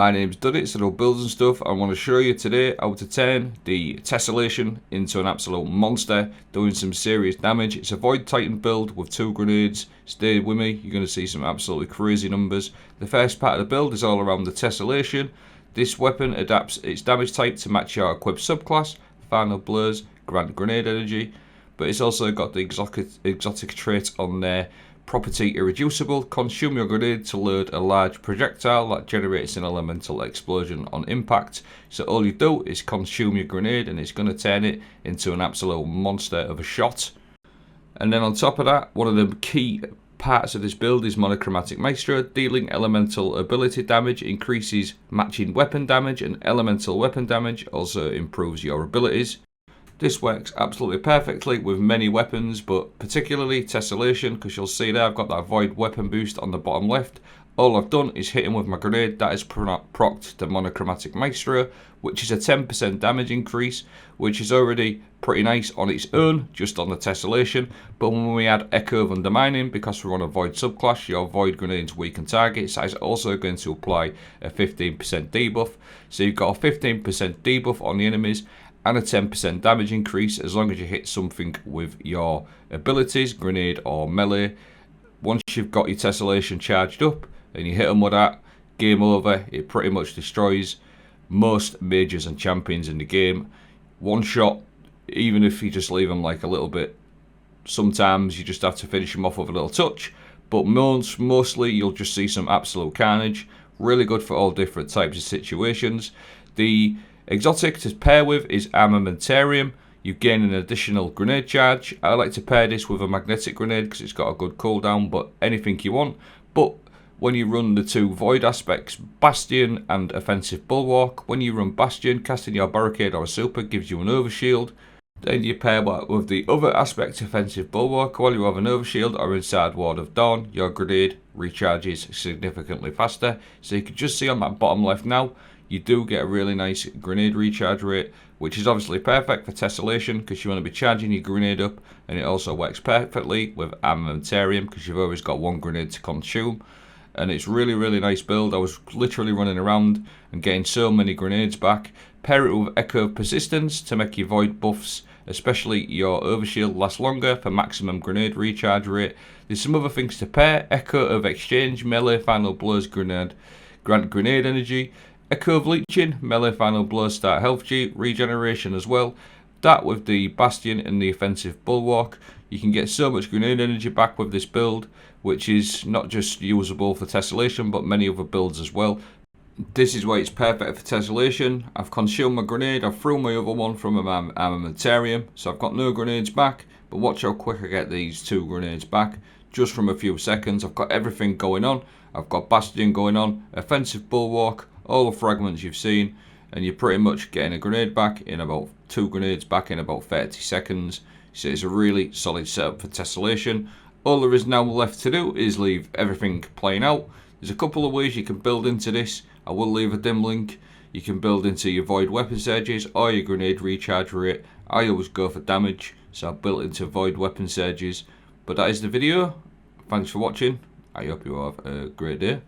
My name's Duddits, I do builds and stuff. I want to show you today how to turn the Tessellation into an absolute monster, doing some serious damage. It's a Void Titan build with 2 grenades. Stay with me, you're going to see some absolutely crazy numbers. The first part of the build is all around the Tessellation. This weapon adapts its damage type to match your equipped subclass. Final blows grant grenade energy, but it's also got the exotic trait on there. Property irreducible, consume your grenade to load a large projectile that generates an elemental explosion on impact. So all you do is consume your grenade and it's going to turn it into an absolute monster of a shot. And then on top of that, one of the key parts of this build is Monochromatic Maestro. Dealing elemental ability damage increases matching weapon damage, and elemental weapon damage also improves your abilities. This works absolutely perfectly with many weapons, but particularly Tessellation, because you'll see there I've got that Void weapon boost on the bottom left. All I've done is hit him with my grenade. That is procced the Monochromatic Maestro, which is a 10% damage increase, which is already pretty nice on its own, just on the Tessellation. But when we add Echo of Undermining, because we're on a Void subclass, your Void grenades weaken targets. That is also going to apply a 15% debuff. So you've got a 15% debuff on the enemies, and a 10% damage increase as long as you hit something with your abilities, grenade or melee. Once you've got your Tessellation charged up and you hit them with that, game over. It pretty much destroys most mages and champions in the game. One shot, even if you just leave them like a little bit. Sometimes you just have to finish them off with a little touch, but mostly you'll just see some absolute carnage. Really good for all different types of situations. The exotic to pair with is Armamentarium. You gain an additional grenade charge. I like to pair this with a magnetic grenade because it's got a good cooldown, but anything you want. But when you run the 2 void aspects, Bastion and Offensive Bulwark, when you run Bastion, casting your barricade or a super gives you an overshield. Then you pair that with the other aspect, Offensive Bulwark. While you have an overshield or inside Ward of Dawn, your grenade recharges significantly faster. So you can just see on that bottom left now, you do get a really nice grenade recharge rate, which is obviously perfect for Tessellation because you want to be charging your grenade up, and it also works perfectly with Armamentarium because you've always got 1 grenade to consume. And it's really nice build. I was literally running around and getting so many grenades back. Pair it with Echo of Persistence to make your void buffs, especially your overshield, last longer for maximum grenade recharge rate. There's some other things to pair. Echo of Exchange, melee final blows grant grenade energy. Echo of Leeching, melee final blows start health G, regeneration as well. That with the Bastion and the Offensive Bulwark, you can get so much grenade energy back with this build, which is not just usable for Tessellation but many other builds as well. This is why it's perfect for Tessellation. I've consumed my grenade, I've thrown my other one from Armamentarium, so I've got no grenades back, but watch how quick I get these 2 grenades back, just from a few seconds. I've got everything going on. I've got Bastion going on, Offensive Bulwark, all the fragments you've seen, and you're pretty much getting a grenade back in about 2 grenades back in about 30 seconds. So it's a really solid setup for Tessellation. All there is now left to do is leave everything playing out. There's a couple of ways you can build into this. I will leave a dim link. You can build into your void weapon surges or your grenade recharge rate. I always go for damage, so I've built into void weapon surges. But that is the video. Thanks for watching. I hope you have a great day.